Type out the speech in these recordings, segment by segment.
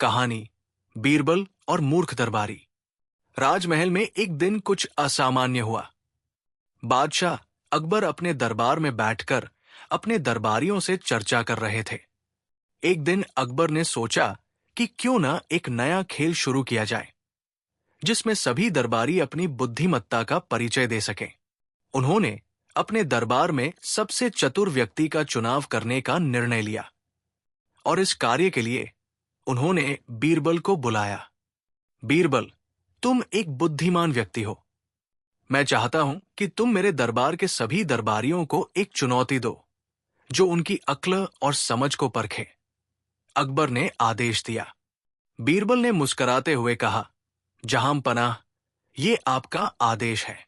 कहानी बीरबल और मूर्ख दरबारी। राजमहल में एक दिन कुछ असामान्य हुआ। बादशाह अकबर अपने दरबार में बैठकर अपने दरबारियों से चर्चा कर रहे थे। एक दिन अकबर ने सोचा कि क्यों न एक नया खेल शुरू किया जाए जिसमें सभी दरबारी अपनी बुद्धिमत्ता का परिचय दे सकें। उन्होंने अपने दरबार में सबसे चतुर व्यक्ति का चुनाव करने का निर्णय लिया और इस कार्य के लिए उन्होंने बीरबल को बुलाया। बीरबल, तुम एक बुद्धिमान व्यक्ति हो। मैं चाहता हूं कि तुम मेरे दरबार के सभी दरबारियों को एक चुनौती दो जो उनकी अक्ल और समझ को परखे। अकबर ने आदेश दिया। बीरबल ने मुस्कुराते हुए कहा, जहां पनाह, ये आपका आदेश है।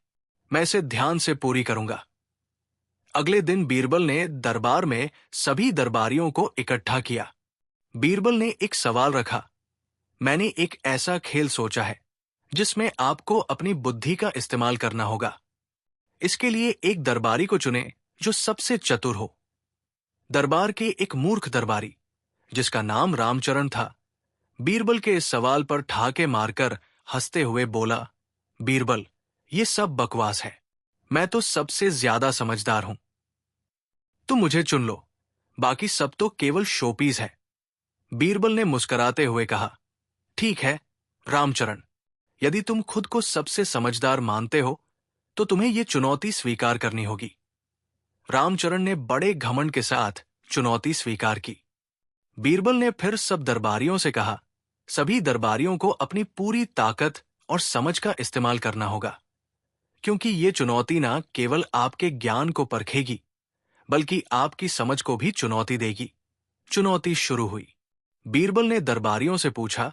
मैं इसे ध्यान से पूरी करूंगा। अगले दिन बीरबल ने दरबार में सभी दरबारियों को इकट्ठा किया। बीरबल ने एक सवाल रखा, मैंने एक ऐसा खेल सोचा है जिसमें आपको अपनी बुद्धि का इस्तेमाल करना होगा। इसके लिए एक दरबारी को चुने जो सबसे चतुर हो। दरबार के एक मूर्ख दरबारी जिसका नाम रामचरण था, बीरबल के इस सवाल पर ठाके मारकर हंसते हुए बोला, बीरबल, ये सब बकवास है। मैं तो सबसे ज्यादा समझदार हूं। तुम मुझे चुन लो, बाकी सब तो केवल शोपीस है। बीरबल ने मुस्कुराते हुए कहा, ठीक है रामचरण, यदि तुम खुद को सबसे समझदार मानते हो तो तुम्हें यह चुनौती स्वीकार करनी होगी। रामचरण ने बड़े घमंड के साथ चुनौती स्वीकार की। बीरबल ने फिर सब दरबारियों से कहा, सभी दरबारियों को अपनी पूरी ताकत और समझ का इस्तेमाल करना होगा, क्योंकि ये चुनौती ना केवल आपके ज्ञान को परखेगी बल्कि आपकी समझ को भी चुनौती देगी। चुनौती शुरू हुई। बीरबल ने दरबारियों से पूछा,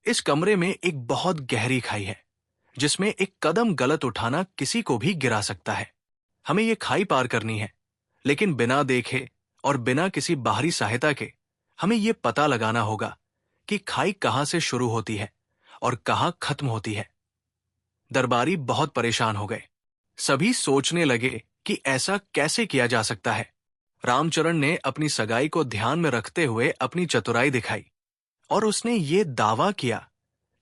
इस कमरे में एक बहुत गहरी खाई है जिसमें एक कदम गलत उठाना किसी को भी गिरा सकता है। हमें यह खाई पार करनी है, लेकिन बिना देखे और बिना किसी बाहरी सहायता के हमें यह पता लगाना होगा कि खाई कहां से शुरू होती है और कहां खत्म होती है। दरबारी बहुत परेशान हो गए। सभी सोचने लगे कि ऐसा कैसे किया जा सकता है। रामचरण ने अपनी सगाई को ध्यान में रखते हुए अपनी चतुराई दिखाई और उसने ये दावा किया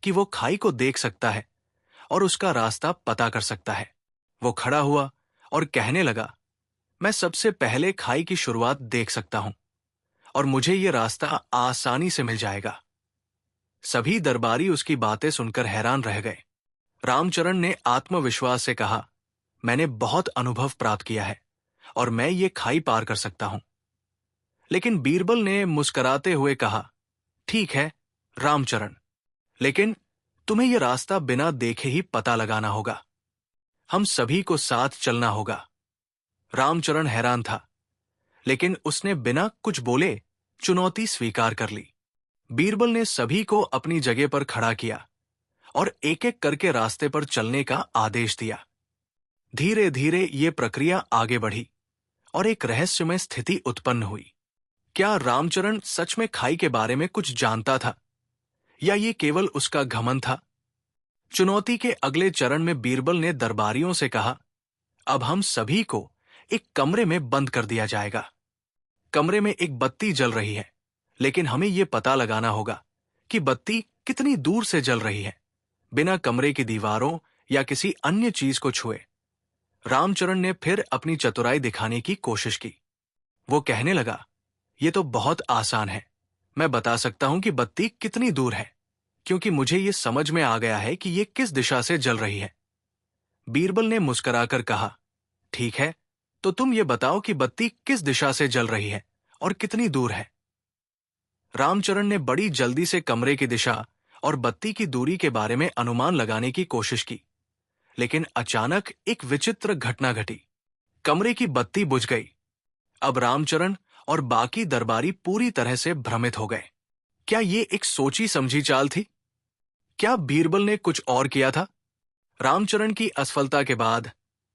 कि वो खाई को देख सकता है और उसका रास्ता पता कर सकता है। वो खड़ा हुआ और कहने लगा, मैं सबसे पहले खाई की शुरुआत देख सकता हूं और मुझे ये रास्ता आसानी से मिल जाएगा। सभी दरबारी उसकी बातें सुनकर हैरान रह गए। रामचरण ने आत्मविश्वास से कहा, मैंने बहुत अनुभव प्राप्त किया है और मैं ये खाई पार कर सकता हूं। लेकिन बीरबल ने मुस्कुराते हुए कहा, ठीक है रामचरण, लेकिन तुम्हें यह रास्ता बिना देखे ही पता लगाना होगा। हम सभी को साथ चलना होगा। रामचरण हैरान था, लेकिन उसने बिना कुछ बोले चुनौती स्वीकार कर ली। बीरबल ने सभी को अपनी जगह पर खड़ा किया और एक एक करके रास्ते पर चलने का आदेश दिया। धीरे धीरे ये प्रक्रिया आगे बढ़ी और एक रहस्यमय स्थिति उत्पन्न हुई। क्या रामचरण सच में खाई के बारे में कुछ जानता था या ये केवल उसका घमंड था? चुनौती के अगले चरण में बीरबल ने दरबारियों से कहा, अब हम सभी को एक कमरे में बंद कर दिया जाएगा। कमरे में एक बत्ती जल रही है, लेकिन हमें यह पता लगाना होगा कि बत्ती कितनी दूर से जल रही है, बिना कमरे की दीवारों या किसी अन्य चीज को छुए। रामचरण ने फिर अपनी चतुराई दिखाने की कोशिश की। वो कहने लगा, यह तो बहुत आसान है। मैं बता सकता हूं कि बत्ती कितनी दूर है, क्योंकि मुझे यह समझ में आ गया है कि यह किस दिशा से जल रही है। बीरबल ने मुस्कुराकर कहा, ठीक है, तो तुम ये बताओ कि बत्ती किस दिशा से जल रही है और कितनी दूर है। रामचरण ने बड़ी जल्दी से कमरे की दिशा और बत्ती की दूरी के बारे में अनुमान लगाने की कोशिश की, लेकिन अचानक एक विचित्र घटना घटी। कमरे की बत्ती बुझ गई। अब रामचरण और बाकी दरबारी पूरी तरह से भ्रमित हो गए। क्या ये एक सोची समझी चाल थी? क्या बीरबल ने कुछ और किया था? रामचरण की असफलता के बाद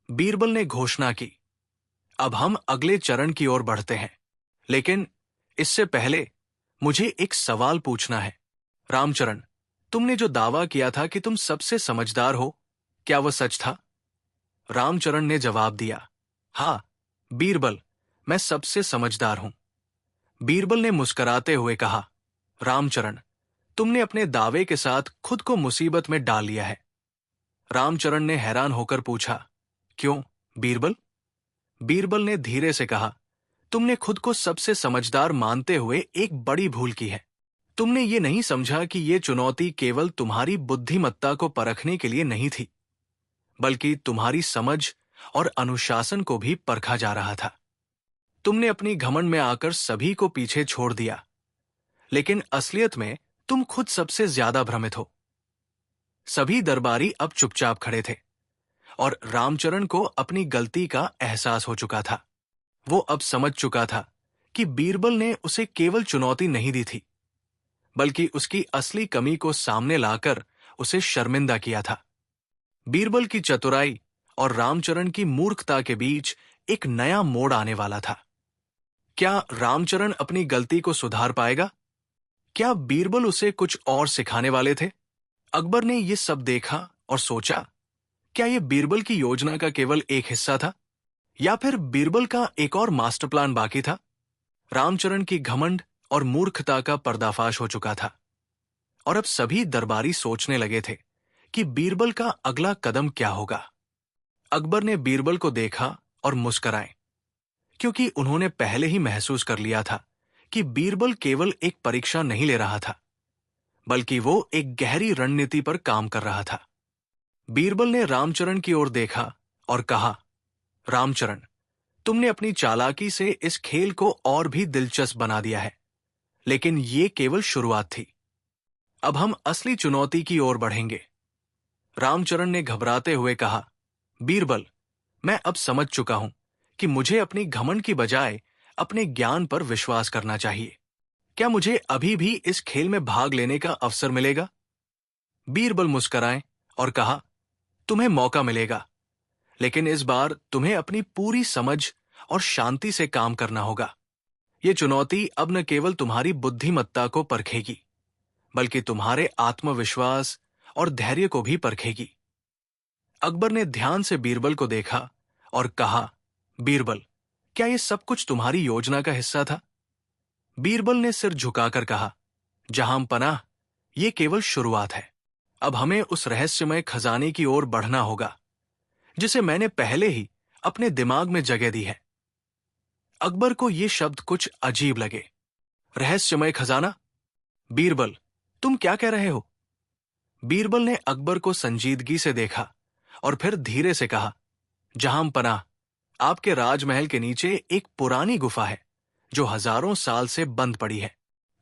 बीरबल ने घोषणा की, अब हम अगले चरण की ओर बढ़ते हैं, लेकिन इससे पहले मुझे एक सवाल पूछना है। रामचरण, तुमने जो दावा किया था कि तुम सबसे समझदार हो, क्या वह सच था? रामचरण ने जवाब दिया, हाँ बीरबल, मैं सबसे समझदार हूं। बीरबल ने मुस्कुराते हुए कहा, रामचरण, तुमने अपने दावे के साथ खुद को मुसीबत में डाल लिया है। रामचरण ने हैरान होकर पूछा, क्यों बीरबल? बीरबल ने धीरे से कहा, तुमने खुद को सबसे समझदार मानते हुए एक बड़ी भूल की है। तुमने ये नहीं समझा कि ये चुनौती केवल तुम्हारी बुद्धिमत्ता को परखने के लिए नहीं थी, बल्कि तुम्हारी समझ और अनुशासन को भी परखा जा रहा था। तुमने अपनी घमंड में आकर सभी को पीछे छोड़ दिया, लेकिन असलियत में तुम खुद सबसे ज्यादा भ्रमित हो। सभी दरबारी अब चुपचाप खड़े थे और रामचरण को अपनी गलती का एहसास हो चुका था। वो अब समझ चुका था कि बीरबल ने उसे केवल चुनौती नहीं दी थी, बल्कि उसकी असली कमी को सामने लाकर उसे शर्मिंदा किया था। बीरबल की चतुराई और रामचरण की मूर्खता के बीच एक नया मोड़ आने वाला था। क्या रामचरण अपनी गलती को सुधार पाएगा? क्या बीरबल उसे कुछ और सिखाने वाले थे? अकबर ने यह सब देखा और सोचा, क्या यह बीरबल की योजना का केवल एक हिस्सा था, या फिर बीरबल का एक और मास्टर प्लान बाकी था? रामचरण की घमंड और मूर्खता का पर्दाफाश हो चुका था, और अब सभी दरबारी सोचने लगे थे कि बीरबल का अगला कदम क्या होगा। अकबर ने बीरबल को देखा और मुस्कुराए, क्योंकि उन्होंने पहले ही महसूस कर लिया था कि बीरबल केवल एक परीक्षा नहीं ले रहा था, बल्कि वो एक गहरी रणनीति पर काम कर रहा था। बीरबल ने रामचरण की ओर देखा और कहा, रामचरण, तुमने अपनी चालाकी से इस खेल को और भी दिलचस्प बना दिया है, लेकिन ये केवल शुरुआत थी। अब हम असली चुनौती की ओर बढ़ेंगे। रामचरण ने घबराते हुए कहा, बीरबल, मैं अब समझ चुका हूं कि मुझे अपनी घमंड की बजाय अपने ज्ञान पर विश्वास करना चाहिए। क्या मुझे अभी भी इस खेल में भाग लेने का अवसर मिलेगा? बीरबल मुस्कुराए और कहा, तुम्हें मौका मिलेगा, लेकिन इस बार तुम्हें अपनी पूरी समझ और शांति से काम करना होगा। ये चुनौती अब न केवल तुम्हारी बुद्धिमत्ता को परखेगी, बल्कि तुम्हारे आत्मविश्वास और धैर्य को भी परखेगी। अकबर ने ध्यान से बीरबल को देखा और कहा, बीरबल, क्या यह सब कुछ तुम्हारी योजना का हिस्सा था? बीरबल ने सिर झुकाकर कहा, जहां पनाह, यह केवल शुरुआत है। अब हमें उस रहस्यमय खजाने की ओर बढ़ना होगा जिसे मैंने पहले ही अपने दिमाग में जगह दी है। अकबर को ये शब्द कुछ अजीब लगे। रहस्यमय खजाना? बीरबल, तुम क्या कह रहे हो? बीरबल ने अकबर को संजीदगी से देखा और फिर धीरे से कहा, जहां पनाह, आपके राजमहल के नीचे एक पुरानी गुफा है जो हजारों साल से बंद पड़ी है।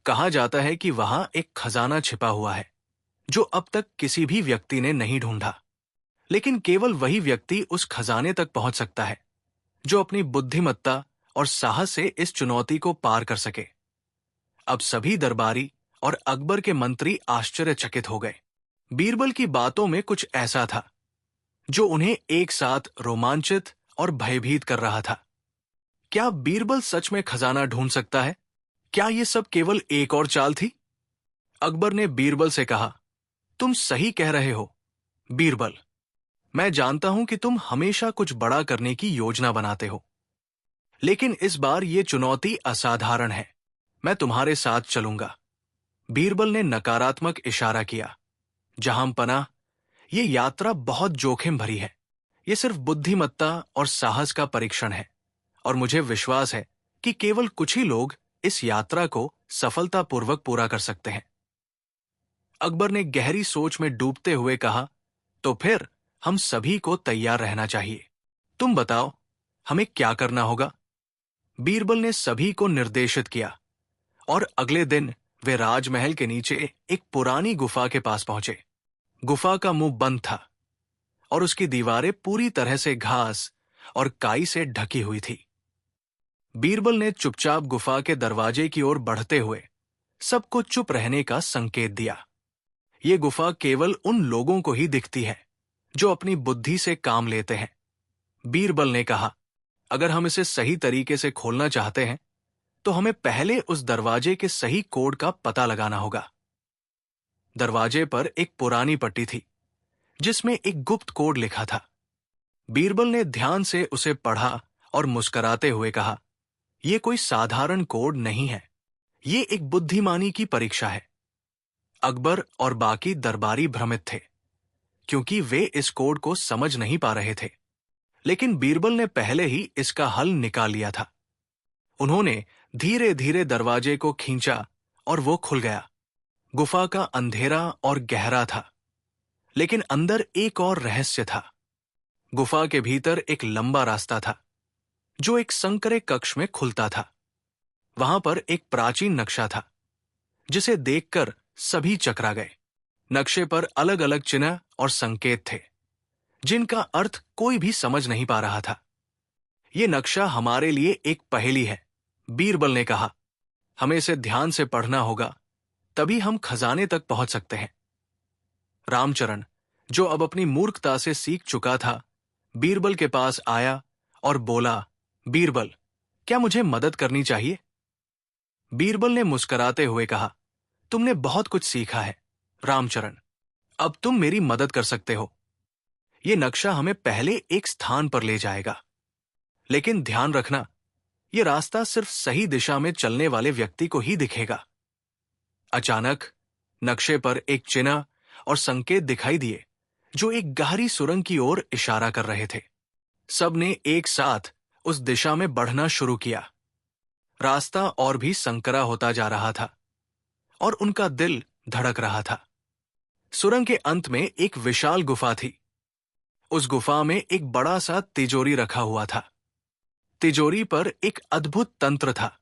कहा जाता है कि वहां एक खजाना छिपा हुआ है जो अब तक किसी भी व्यक्ति ने नहीं ढूंढा, लेकिन केवल वही व्यक्ति उस खजाने तक पहुंच सकता है जो अपनी बुद्धिमत्ता और साहस से इस चुनौती को पार कर सके। अब सभी दरबारी और अकबर के मंत्री आश्चर्यचकित हो गए। बीरबल की बातों में कुछ ऐसा था जो उन्हें एक साथ रोमांचित और भयभीत कर रहा था। क्या बीरबल सच में खजाना ढूंढ सकता है? क्या यह सब केवल एक और चाल थी? अकबर ने बीरबल से कहा, तुम सही कह रहे हो बीरबल, मैं जानता हूं कि तुम हमेशा कुछ बड़ा करने की योजना बनाते हो, लेकिन इस बार यह चुनौती असाधारण है। मैं तुम्हारे साथ चलूंगा। बीरबल ने नकारात्मक इशारा किया, जहां पनाह, यह यात्रा बहुत जोखिम भरी है। यह सिर्फ बुद्धिमत्ता और साहस का परीक्षण है, और मुझे विश्वास है कि केवल कुछ ही लोग इस यात्रा को सफलतापूर्वक पूरा कर सकते हैं। अकबर ने गहरी सोच में डूबते हुए कहा, तो फिर हम सभी को तैयार रहना चाहिए। तुम बताओ, हमें क्या करना होगा? बीरबल ने सभी को निर्देशित किया, और अगले दिन वे राजमहल के नीचे एक पुरानी गुफा के पास पहुंचे। गुफा का मुंह बंद था और उसकी दीवारें पूरी तरह से घास और काई से ढकी हुई थी। बीरबल ने चुपचाप गुफा के दरवाजे की ओर बढ़ते हुए सबको चुप रहने का संकेत दिया। ये गुफा केवल उन लोगों को ही दिखती है जो अपनी बुद्धि से काम लेते हैं। बीरबल ने कहा, अगर हम इसे सही तरीके से खोलना चाहते हैं तो हमें पहले उस दरवाजे के सही कोड का पता लगाना होगा। दरवाजे पर एक पुरानी पट्टी थी जिसमें एक गुप्त कोड लिखा था। बीरबल ने ध्यान से उसे पढ़ा और मुस्कुराते हुए कहा, यह कोई साधारण कोड नहीं है, यह एक बुद्धिमानी की परीक्षा है। अकबर और बाकी दरबारी भ्रमित थे, क्योंकि वे इस कोड को समझ नहीं पा रहे थे। लेकिन बीरबल ने पहले ही इसका हल निकाल लिया था। उन्होंने धीरे धीरे दरवाजे को खींचा और वो खुल गया। गुफा का अंधेरा और गहरा था, लेकिन अंदर एक और रहस्य था। गुफा के भीतर एक लंबा रास्ता था, जो एक संकरे कक्ष में खुलता था। वहां पर एक प्राचीन नक्शा था, जिसे देखकर सभी चकरा गए। नक्शे पर अलग अलग चिन्ह और संकेत थे, जिनका अर्थ कोई भी समझ नहीं पा रहा था। ये नक्शा हमारे लिए एक पहेली है, बीरबल ने कहा। हमें इसे ध्यान से पढ़ना होगा, तभी हम खजाने तक पहुंच सकते हैं। रामचरण, जो अब अपनी मूर्खता से सीख चुका था, बीरबल के पास आया और बोला, बीरबल, क्या मुझे मदद करनी चाहिए? बीरबल ने मुस्कुराते हुए कहा, तुमने बहुत कुछ सीखा है, रामचरण। अब तुम मेरी मदद कर सकते हो। ये नक्शा हमें पहले एक स्थान पर ले जाएगा, लेकिन ध्यान रखना, ये रास्ता सिर्फ सही दिशा में चलने वाले व्यक्ति को ही दिखेगा। अचानक नक्शे पर एक चिन्ह और संकेत दिखाई दिए, जो एक गहरी सुरंग की ओर इशारा कर रहे थे। सबने एक साथ उस दिशा में बढ़ना शुरू किया। रास्ता और भी संकरा होता जा रहा था और उनका दिल धड़क रहा था। सुरंग के अंत में एक विशाल गुफा थी। उस गुफा में एक बड़ा सा तिजोरी रखा हुआ था। तिजोरी पर एक अद्भुत तंत्र था,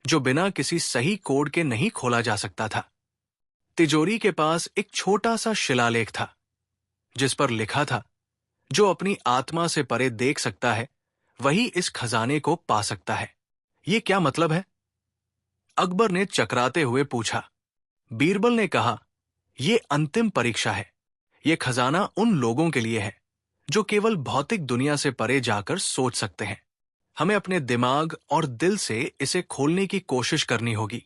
जो बिना किसी सही कोड के नहीं खोला जा सकता था। तिजोरी के पास एक छोटा सा शिलालेख था, जिस पर लिखा था, जो अपनी आत्मा से परे देख सकता है, वही इस खजाने को पा सकता है। ये क्या मतलब है? अकबर ने चकराते हुए पूछा। बीरबल ने कहा, यह अंतिम परीक्षा है। यह खजाना उन लोगों के लिए है, जो केवल भौतिक दुनिया से परे जाकर सोच सकते हैं। हमें अपने दिमाग और दिल से इसे खोलने की कोशिश करनी होगी।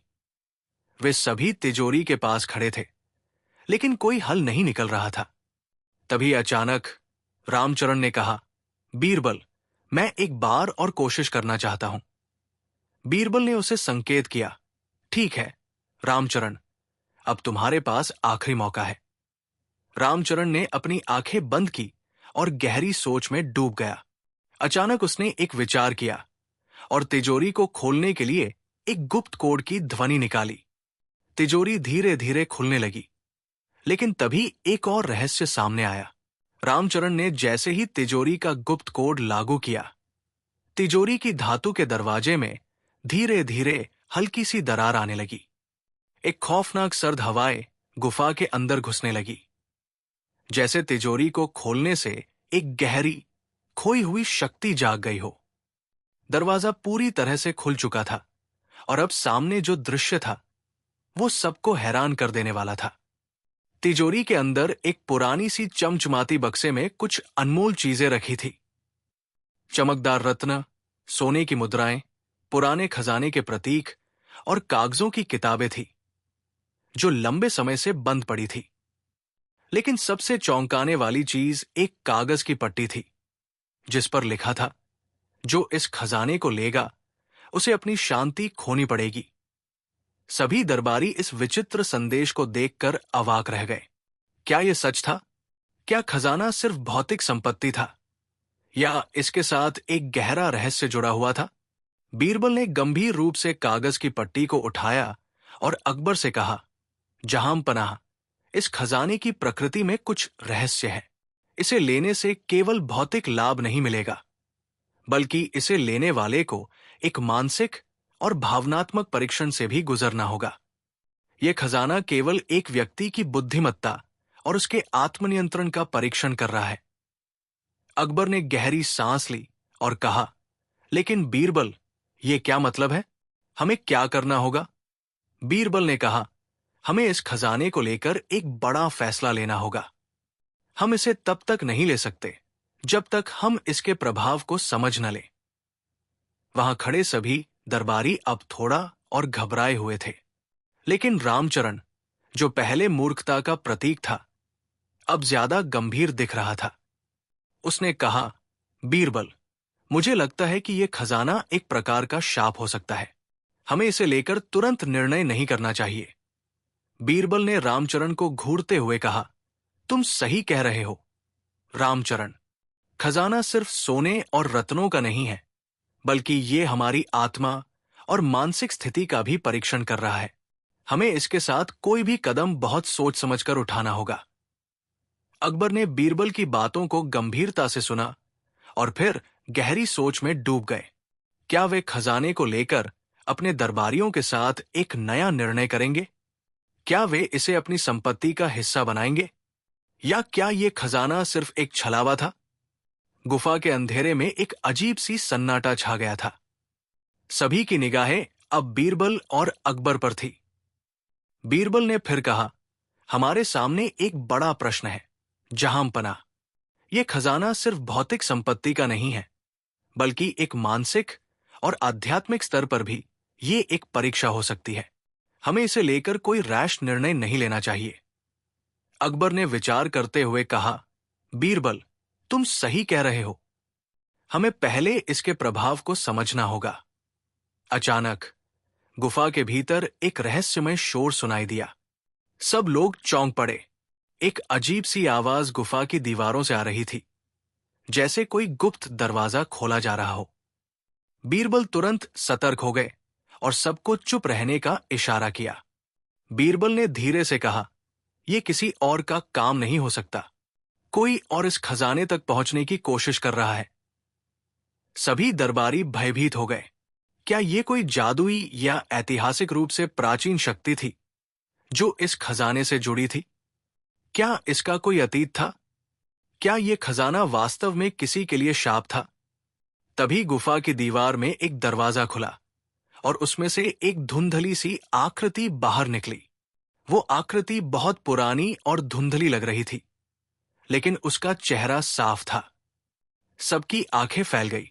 वे सभी तिजोरी के पास खड़े थे, लेकिन कोई हल नहीं निकल रहा था। तभी अचानक रामचरण ने कहा, बीरबल, मैं एक बार और कोशिश करना चाहता हूं। बीरबल ने उसे संकेत किया, ठीक है रामचरण, अब तुम्हारे पास आखिरी मौका है। रामचरण ने अपनी आंखें बंद की और गहरी सोच में डूब गया। अचानक उसने एक विचार किया और तिजोरी को खोलने के लिए एक गुप्त कोड की ध्वनि निकाली। तिजोरी धीरे धीरे खुलने लगी, लेकिन तभी एक और रहस्य सामने आया। रामचरण ने जैसे ही तिजोरी का गुप्त कोड लागू किया, तिजोरी की धातु के दरवाजे में धीरे धीरे हल्की सी दरार आने लगी। एक खौफनाक सर्द हवाएं गुफा के अंदर घुसने लगी, जैसे तिजोरी को खोलने से एक गहरी खोई हुई शक्ति जाग गई हो। दरवाजा पूरी तरह से खुल चुका था और अब सामने जो दृश्य था, वो सबको हैरान कर देने वाला था। तिजोरी के अंदर एक पुरानी सी चमचमाती बक्से में कुछ अनमोल चीजें रखी थी। चमकदार रत्न, सोने की मुद्राएं, पुराने खजाने के प्रतीक और कागजों की किताबें थी, जो लंबे समय से बंद पड़ी थी। लेकिन सबसे चौंकाने वाली चीज एक कागज की पट्टी थी, जिस पर लिखा था, जो इस खजाने को लेगा, उसे अपनी शांति खोनी पड़ेगी। सभी दरबारी इस विचित्र संदेश को देखकर अवाक रह गए। क्या यह सच था? क्या खजाना सिर्फ भौतिक संपत्ति था, या इसके साथ एक गहरा रहस्य जुड़ा हुआ था? बीरबल ने गंभीर रूप से कागज की पट्टी को उठाया और अकबर से कहा, जहांपनाह, इस खजाने की प्रकृति में कुछ रहस्य है। इसे लेने से केवल भौतिक लाभ नहीं मिलेगा, बल्कि इसे लेने वाले को एक मानसिक और भावनात्मक परीक्षण से भी गुजरना होगा। यह खजाना केवल एक व्यक्ति की बुद्धिमत्ता और उसके आत्मनियंत्रण का परीक्षण कर रहा है। अकबर ने गहरी सांस ली और कहा, लेकिन बीरबल, यह क्या मतलब है? हमें क्या करना होगा? बीरबल ने कहा, हमें इस खजाने को लेकर एक बड़ा फैसला लेना होगा। हम इसे तब तक नहीं ले सकते जब तक हम इसके प्रभाव को समझ न लें। वहां खड़े सभी दरबारी अब थोड़ा और घबराए हुए थे, लेकिन रामचरण, जो पहले मूर्खता का प्रतीक था, अब ज्यादा गंभीर दिख रहा था। उसने कहा, बीरबल, मुझे लगता है कि यह खजाना एक प्रकार का शाप हो सकता है। हमें इसे लेकर तुरंत निर्णय नहीं करना चाहिए। बीरबल ने रामचरण को घूरते हुए कहा, तुम सही कह रहे हो रामचरण। खजाना सिर्फ सोने और रत्नों का नहीं है, बल्कि ये हमारी आत्मा और मानसिक स्थिति का भी परीक्षण कर रहा है। हमें इसके साथ कोई भी कदम बहुत सोच समझकर उठाना होगा। अकबर ने बीरबल की बातों को गंभीरता से सुना और फिर गहरी सोच में डूब गए। क्या वे खजाने को लेकर अपने दरबारियों के साथ एक नया निर्णय करेंगे? क्या वे इसे अपनी संपत्ति का हिस्सा बनाएंगे? या क्या ये खजाना सिर्फ एक छलावा था? गुफा के अंधेरे में एक अजीब सी सन्नाटा छा गया था। सभी की निगाहें अब बीरबल और अकबर पर थी। बीरबल ने फिर कहा, हमारे सामने एक बड़ा प्रश्न है जहांपना। ये खजाना सिर्फ भौतिक संपत्ति का नहीं है, बल्कि एक मानसिक और आध्यात्मिक स्तर पर भी ये एक परीक्षा हो सकती है। हमें इसे लेकर कोई रैश निर्णय नहीं लेना चाहिए। अकबर ने विचार करते हुए कहा, बीरबल, तुम सही कह रहे हो। हमें पहले इसके प्रभाव को समझना होगा। अचानक गुफा के भीतर एक रहस्यमय शोर सुनाई दिया। सब लोग चौंक पड़े। एक अजीब सी आवाज गुफा की दीवारों से आ रही थी, जैसे कोई गुप्त दरवाजा खोला जा रहा हो। बीरबल तुरंत सतर्क हो गए और सबको चुप रहने का इशारा किया। बीरबल ने धीरे से कहा, यह किसी और का काम नहीं हो सकता। कोई और इस खजाने तक पहुंचने की कोशिश कर रहा है। सभी दरबारी भयभीत हो गए। क्या यह कोई जादुई या ऐतिहासिक रूप से प्राचीन शक्ति थी जो इस खजाने से जुड़ी थी? क्या इसका कोई अतीत था? क्या यह खजाना वास्तव में किसी के लिए शाप था? तभी गुफा की दीवार में एक दरवाजा खुला और उसमें से एक धुंधली सी आकृति बाहर निकली। वो आकृति बहुत पुरानी और धुंधली लग रही थी, लेकिन उसका चेहरा साफ था। सबकी आंखें फैल गई।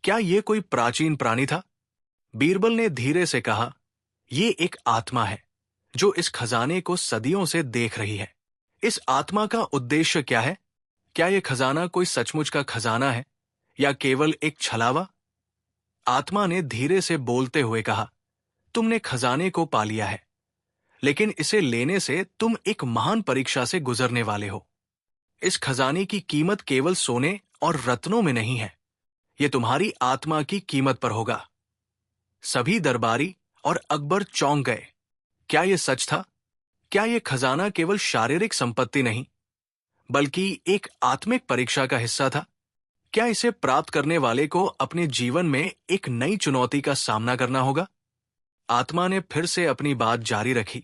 क्या यह कोई प्राचीन प्राणी था? बीरबल ने धीरे से कहा, यह एक आत्मा है जो इस खजाने को सदियों से देख रही है। इस आत्मा का उद्देश्य क्या है? क्या यह खजाना कोई सचमुच का खजाना है या केवल एक छलावा? आत्मा ने धीरे से बोलते हुए कहा, तुमने खजाने को पा लिया है, लेकिन इसे लेने से तुम एक महान परीक्षा से गुजरने वाले हो। इस खजाने की कीमत केवल सोने और रत्नों में नहीं है, यह तुम्हारी आत्मा की कीमत पर होगा। सभी दरबारी और अकबर चौंक गए। क्या यह सच था? क्या यह खजाना केवल शारीरिक संपत्ति नहीं, बल्कि एक आत्मिक परीक्षा का हिस्सा था? क्या इसे प्राप्त करने वाले को अपने जीवन में एक नई चुनौती का सामना करना होगा? आत्मा ने फिर से अपनी बात जारी रखी,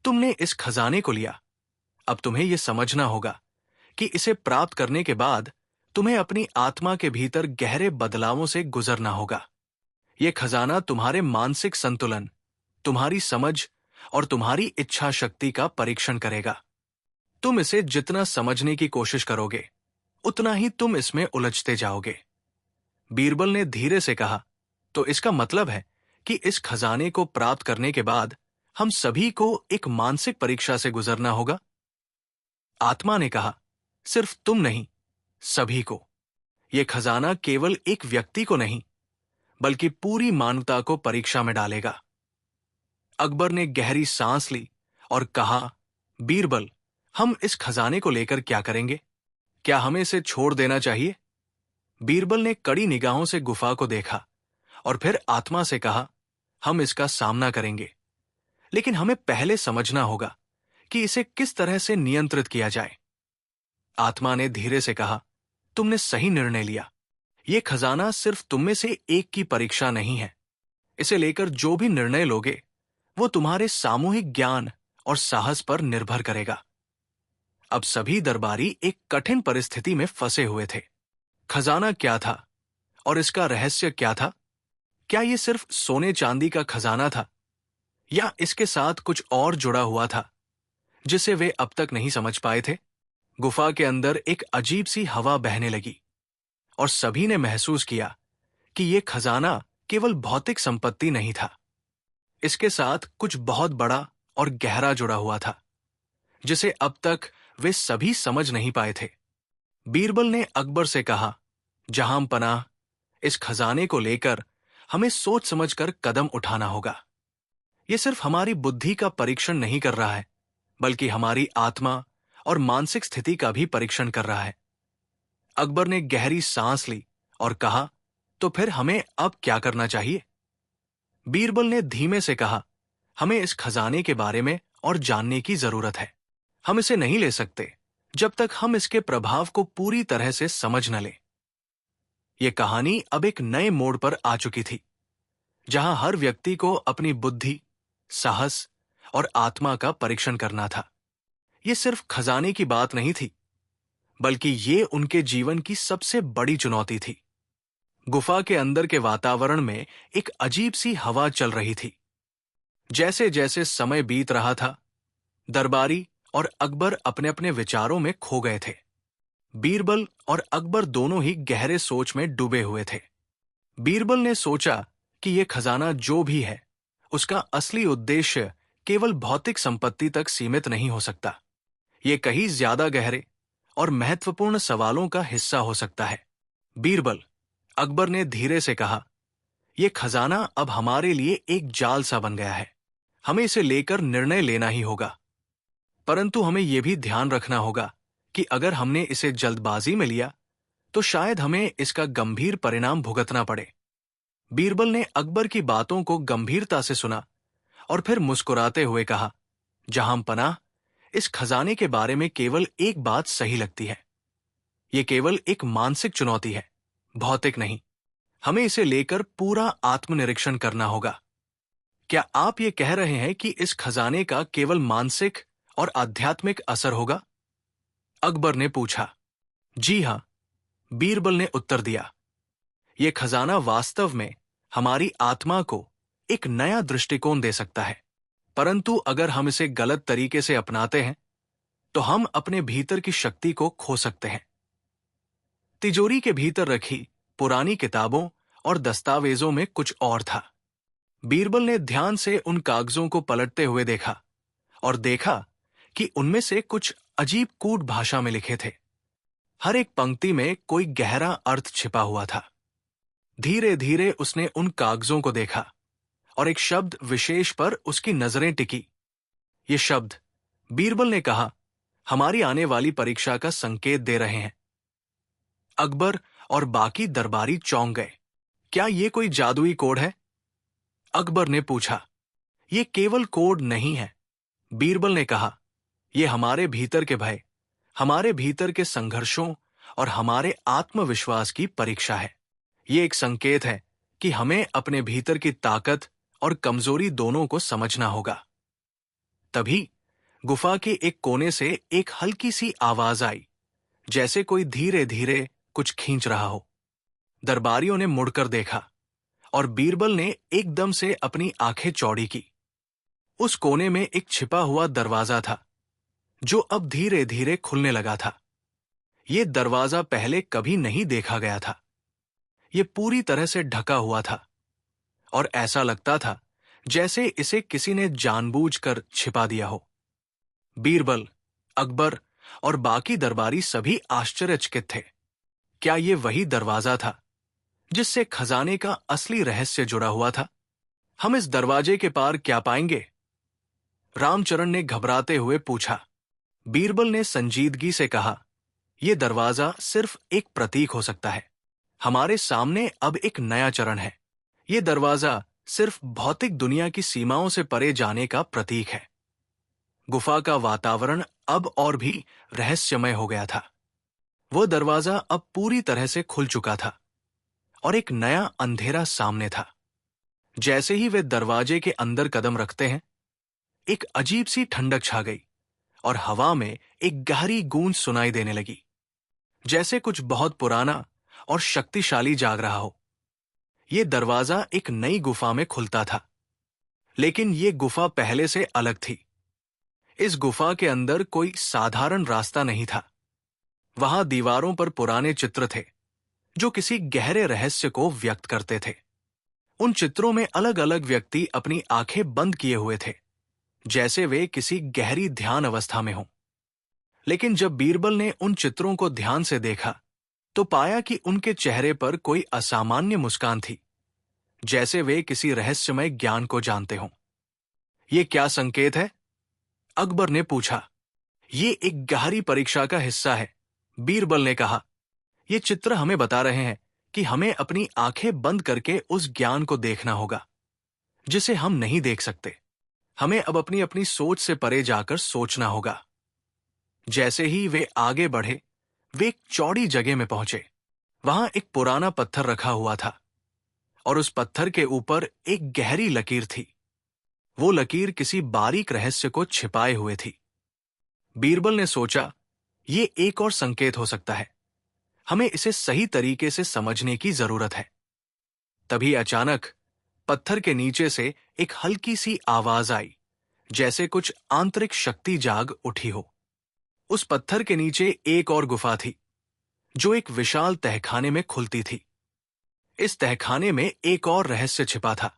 तुमने इस खजाने को लिया। अब तुम्हें यह समझना होगा कि इसे प्राप्त करने के बाद तुम्हें अपनी आत्मा के भीतर गहरे बदलावों से गुजरना होगा। यह खजाना तुम्हारे मानसिक संतुलन, तुम्हारी समझ और तुम्हारी इच्छा शक्ति का परीक्षण करेगा। तुम इसे जितना समझने की कोशिश करोगे, उतना ही तुम इसमें उलझते जाओगे। बीरबल ने धीरे से कहा, तो इसका मतलब है कि इस खजाने को प्राप्त करने के बाद हम सभी को एक मानसिक परीक्षा से गुजरना होगा? आत्मा ने कहा, सिर्फ तुम नहीं, सभी को। यह खजाना केवल एक व्यक्ति को नहीं, बल्कि पूरी मानवता को परीक्षा में डालेगा। अकबर ने गहरी सांस ली और कहा, बीरबल, हम इस खजाने को लेकर क्या करेंगे? क्या हमें इसे छोड़ देना चाहिए? बीरबल ने कड़ी निगाहों से गुफा को देखा और फिर आत्मा से कहा, हम इसका सामना करेंगे, लेकिन हमें पहले समझना होगा कि इसे किस तरह से नियंत्रित किया जाए। आत्मा ने धीरे से कहा, तुमने सही निर्णय लिया। यह खजाना सिर्फ तुम में से एक की परीक्षा नहीं है। इसे लेकर जो भी निर्णय लोगे, वो तुम्हारे सामूहिक ज्ञान और साहस पर निर्भर करेगा। अब सभी दरबारी एक कठिन परिस्थिति में फंसे हुए थे। खजाना क्या था और इसका रहस्य क्या था? क्या यह सिर्फ सोने चांदी का खजाना था, या इसके साथ कुछ और जुड़ा हुआ था जिसे वे अब तक नहीं समझ पाए थे? गुफा के अंदर एक अजीब सी हवा बहने लगी और सभी ने महसूस किया कि यह खजाना केवल भौतिक संपत्ति नहीं था। इसके साथ कुछ बहुत बड़ा और गहरा जुड़ा हुआ था, जिसे अब तक वे सभी समझ नहीं पाए थे। बीरबल ने अकबर से कहा, जहांपनाह, इस खजाने को लेकर हमें सोच समझकर कदम उठाना होगा। ये सिर्फ हमारी बुद्धि का परीक्षण नहीं कर रहा है, बल्कि हमारी आत्मा और मानसिक स्थिति का भी परीक्षण कर रहा है। अकबर ने गहरी सांस ली और कहा, तो फिर हमें अब क्या करना चाहिए? बीरबल ने धीमे से कहा, हमें इस खजाने के बारे में और जानने की जरूरत है। हम इसे नहीं ले सकते जब तक हम इसके प्रभाव को पूरी तरह से समझ न लें। यह कहानी अब एक नए मोड़ पर आ चुकी थी, जहां हर व्यक्ति को अपनी बुद्धि, साहस और आत्मा का परीक्षण करना था। यह सिर्फ खजाने की बात नहीं थी, बल्कि ये उनके जीवन की सबसे बड़ी चुनौती थी। गुफा के अंदर के वातावरण में एक अजीब सी हवा चल रही थी। जैसे जैसे समय बीत रहा था, दरबारी और अकबर अपने अपने विचारों में खो गए थे। बीरबल और अकबर दोनों ही गहरे सोच में डूबे हुए थे। बीरबल ने सोचा कि यह खजाना जो भी है, उसका असली उद्देश्य केवल भौतिक संपत्ति तक सीमित नहीं हो सकता। यह कहीं ज्यादा गहरे और महत्वपूर्ण सवालों का हिस्सा हो सकता है। बीरबल, अकबर ने धीरे से कहा, यह खजाना अब हमारे लिए एक जाल सा बन गया है। हमें इसे लेकर निर्णय लेना ही होगा। परंतु हमें यह भी ध्यान रखना होगा कि अगर हमने इसे जल्दबाजी में लिया, तो शायद हमें इसका गंभीर परिणाम भुगतना पड़े। बीरबल ने अकबर की बातों को गंभीरता से सुना और फिर मुस्कुराते हुए कहा, जहां पनाह, इस खजाने के बारे में केवल एक बात सही लगती है। यह केवल एक मानसिक चुनौती है, भौतिक नहीं। हमें इसे लेकर पूरा आत्मनिरीक्षण करना होगा। क्या आप ये कह रहे हैं कि इस खजाने का केवल मानसिक और आध्यात्मिक असर होगा? अकबर ने पूछा। जी हां, बीरबल ने उत्तर दिया। यह खजाना वास्तव में हमारी आत्मा को एक नया दृष्टिकोण दे सकता है, परंतु अगर हम इसे गलत तरीके से अपनाते हैं, तो हम अपने भीतर की शक्ति को खो सकते हैं। तिजोरी के भीतर रखी पुरानी किताबों और दस्तावेजों में कुछ और था। बीरबल ने ध्यान से उन कागजों को पलटते हुए देखा और देखा कि उनमें से कुछ अजीब कूट भाषा में लिखे थे। हर एक पंक्ति में कोई गहरा अर्थ छिपा हुआ था। धीरे धीरे उसने उन कागजों को देखा और एक शब्द विशेष पर उसकी नजरें टिकी। ये शब्द, बीरबल ने कहा, हमारी आने वाली परीक्षा का संकेत दे रहे हैं। अकबर और बाकी दरबारी चौंक गए। क्या ये कोई जादुई कोड है? अकबर ने पूछा। ये केवल कोड नहीं है, बीरबल ने कहा। यह हमारे भीतर के भय, हमारे भीतर के संघर्षों और हमारे आत्मविश्वास की परीक्षा है। ये एक संकेत है कि हमें अपने भीतर की ताकत और कमजोरी दोनों को समझना होगा। तभी गुफा के एक कोने से एक हल्की सी आवाज आई, जैसे कोई धीरे धीरे कुछ खींच रहा हो। दरबारियों ने मुड़कर देखा और बीरबल ने एकदम से अपनी आंखें चौड़ी की। उस कोने में एक छिपा हुआ दरवाजा था, जो अब धीरे धीरे खुलने लगा था। यह दरवाजा पहले कभी नहीं देखा गया था। यह पूरी तरह से ढका हुआ था और ऐसा लगता था जैसे इसे किसी ने जानबूझकर छिपा दिया हो। बीरबल, अकबर और बाकी दरबारी सभी आश्चर्यचकित थे। क्या यह वही दरवाजा था जिससे खजाने का असली रहस्य जुड़ा हुआ था? हम इस दरवाजे के पार क्या पाएंगे? रामचरण ने घबराते हुए पूछा। बीरबल ने संजीदगी से कहा, यह दरवाजा सिर्फ एक प्रतीक हो सकता है। हमारे सामने अब एक नया चरण है। यह दरवाजा सिर्फ भौतिक दुनिया की सीमाओं से परे जाने का प्रतीक है। गुफा का वातावरण अब और भी रहस्यमय हो गया था। वह दरवाजा अब पूरी तरह से खुल चुका था और एक नया अंधेरा सामने था। जैसे ही वे दरवाजे के अंदर कदम रखते हैं, एक अजीब सी ठंडक छा गई और हवा में एक गहरी गूंज सुनाई देने लगी, जैसे कुछ बहुत पुराना और शक्तिशाली जाग रहा हो। यह दरवाजा एक नई गुफा में खुलता था, लेकिन यह गुफा पहले से अलग थी। इस गुफा के अंदर कोई साधारण रास्ता नहीं था। वहां दीवारों पर पुराने चित्र थे, जो किसी गहरे रहस्य को व्यक्त करते थे। उन चित्रों में अलग अलग व्यक्ति अपनी आंखें बंद किए हुए थे, जैसे वे किसी गहरी ध्यान अवस्था में हों। लेकिन जब बीरबल ने उन चित्रों को ध्यान से देखा, तो पाया कि उनके चेहरे पर कोई असामान्य मुस्कान थी, जैसे वे किसी रहस्यमय ज्ञान को जानते हों। ये क्या संकेत है? अकबर ने पूछा। ये एक गहरी परीक्षा का हिस्सा है, बीरबल ने कहा। ये चित्र हमें बता रहे हैं कि हमें अपनी आंखें बंद करके उस ज्ञान को देखना होगा जिसे हम नहीं देख सकते। हमें अब अपनी अपनी सोच से परे जाकर सोचना होगा। जैसे ही वे आगे बढ़े, वे एक चौड़ी जगह में पहुंचे। वहां एक पुराना पत्थर रखा हुआ था और उस पत्थर के ऊपर एक गहरी लकीर थी। वो लकीर किसी बारीक रहस्य को छिपाए हुए थी। बीरबल ने सोचा, ये एक और संकेत हो सकता है। हमें इसे सही तरीके से समझने की जरूरत है। तभी अचानक पत्थर के नीचे से एक हल्की सी आवाज आई, जैसे कुछ आंतरिक शक्ति जाग उठी हो। उस पत्थर के नीचे एक और गुफा थी, जो एक विशाल तहखाने में खुलती थी। इस तहखाने में एक और रहस्य छिपा था।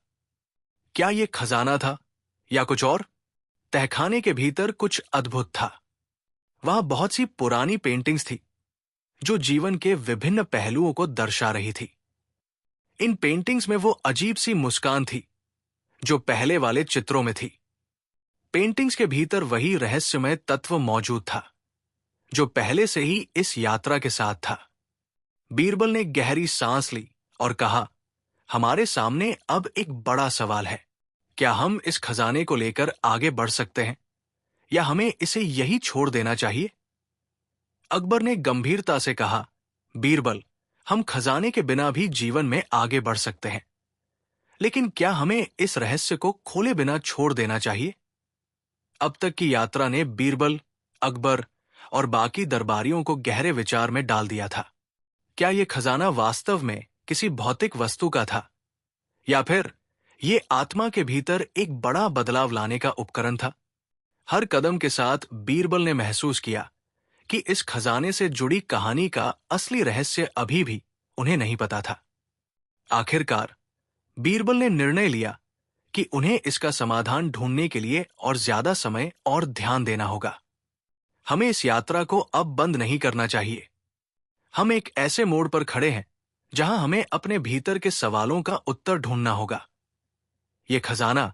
क्या यह खजाना था या कुछ और? तहखाने के भीतर कुछ अद्भुत था। वहां बहुत सी पुरानी पेंटिंग्स थी, जो जीवन के विभिन्न पहलुओं को दर्शा रही थी। इन पेंटिंग्स में वो अजीब सी मुस्कान थी, जो पहले वाले चित्रों में थी। पेंटिंग्स के भीतर वही रहस्यमय तत्व मौजूद था, जो पहले से ही इस यात्रा के साथ था। बीरबल ने गहरी सांस ली और कहा, हमारे सामने अब एक बड़ा सवाल है। क्या हम इस खजाने को लेकर आगे बढ़ सकते हैं या हमें इसे यही छोड़ देना चाहिए? अकबर ने गंभीरता से कहा, बीरबल, हम खजाने के बिना भी जीवन में आगे बढ़ सकते हैं, लेकिन क्या हमें इस रहस्य को खोले बिना छोड़ देना चाहिए? अब तक की यात्रा ने बीरबल, अकबर और बाकी दरबारियों को गहरे विचार में डाल दिया था। क्या यह खजाना वास्तव में किसी भौतिक वस्तु का था, या फिर ये आत्मा के भीतर एक बड़ा बदलाव लाने का उपकरण था? हर कदम के साथ बीरबल ने महसूस किया कि इस खजाने से जुड़ी कहानी का असली रहस्य अभी भी उन्हें नहीं पता था। आखिरकार बीरबल ने निर्णय लिया कि उन्हें इसका समाधान ढूंढने के लिए और ज्यादा समय और ध्यान देना होगा। हमें इस यात्रा को अब बंद नहीं करना चाहिए। हम एक ऐसे मोड़ पर खड़े हैं जहां हमें अपने भीतर के सवालों का उत्तर ढूंढना होगा। यह खजाना,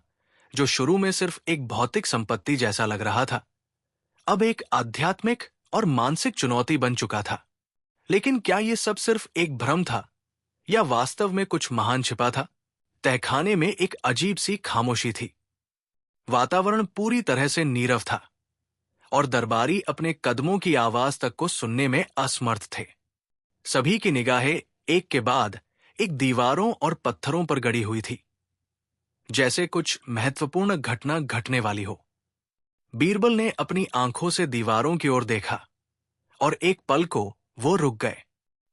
जो शुरू में सिर्फ एक भौतिक संपत्ति जैसा लग रहा था, अब एक आध्यात्मिक और मानसिक चुनौती बन चुका था। लेकिन क्या यह सब सिर्फ एक भ्रम था या वास्तव में कुछ महान छिपा था? तहखाने में एक अजीब सी खामोशी थी। वातावरण पूरी तरह से नीरव था और दरबारी अपने कदमों की आवाज तक को सुनने में असमर्थ थे। सभी की निगाहें एक के बाद एक दीवारों और पत्थरों पर गड़ी हुई थी, जैसे कुछ महत्वपूर्ण घटना घटने वाली हो। बीरबल ने अपनी आंखों से दीवारों की ओर देखा और एक पल को वो रुक गए।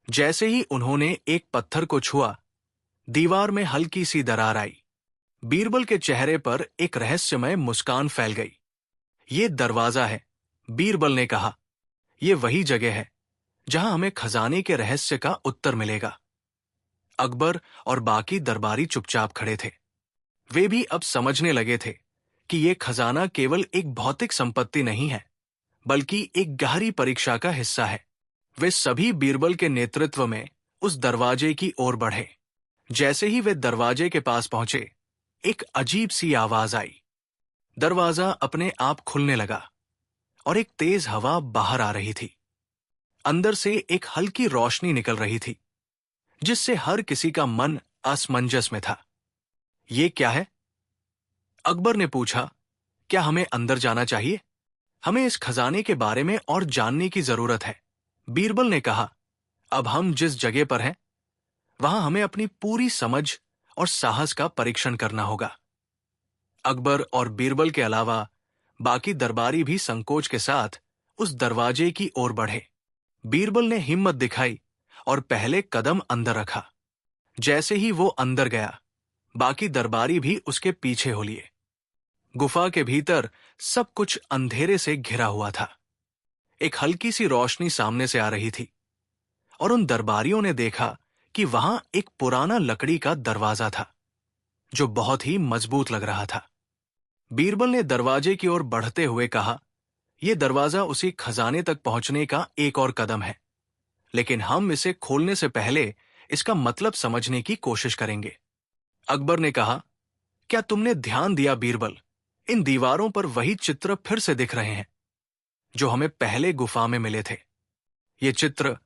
जैसे ही उन्होंने एक पत्थर को छुआ, दीवार में हल्की सी दरार आई। बीरबल के चेहरे पर एक रहस्यमय मुस्कान फैल गई। ये दरवाजा है, बीरबल ने कहा। ये वही जगह है जहां हमें खजाने के रहस्य का उत्तर मिलेगा। अकबर और बाकी दरबारी चुपचाप खड़े थे। वे भी अब समझने लगे थे कि यह खजाना केवल एक भौतिक संपत्ति नहीं है, बल्कि एक गहरी परीक्षा का हिस्सा है। वे सभी बीरबल के नेतृत्व में उस दरवाजे की ओर बढ़े। जैसे ही वे दरवाजे के पास पहुंचे, एक अजीब सी आवाज आई। दरवाजा अपने आप खुलने लगा और एक तेज हवा बाहर आ रही थी। अंदर से एक हल्की रोशनी निकल रही थी, जिससे हर किसी का मन असमंजस में था। ये क्या है? अकबर ने पूछा, क्या हमें अंदर जाना चाहिए? हमें इस खजाने के बारे में और जानने की जरूरत है। बीरबल ने कहा, अब हम जिस जगह पर हैं, वहां हमें अपनी पूरी समझ और साहस का परीक्षण करना होगा। अकबर और बीरबल के अलावा बाकी दरबारी भी संकोच के साथ उस दरवाजे की ओर बढ़े। बीरबल ने हिम्मत दिखाई और पहले कदम अंदर रखा। जैसे ही वो अंदर गया, बाकी दरबारी भी उसके पीछे हो लिए। गुफा के भीतर सब कुछ अंधेरे से घिरा हुआ था। एक हल्की सी रोशनी सामने से आ रही थी और उन दरबारियों ने देखा कि वहां एक पुराना लकड़ी का दरवाजा था, जो बहुत ही मजबूत लग रहा था। बीरबल ने दरवाजे की ओर बढ़ते हुए कहा, यह दरवाजा उसी खजाने तक पहुंचने का एक और कदम है, लेकिन हम इसे खोलने से पहले इसका मतलब समझने की कोशिश करेंगे। अकबर ने कहा, क्या तुमने ध्यान दिया बीरबल इन दीवारों पर वही चित्र फिर से दिख रहे हैं जो हमें पहले गुफा में मिले थे। ये चित्र,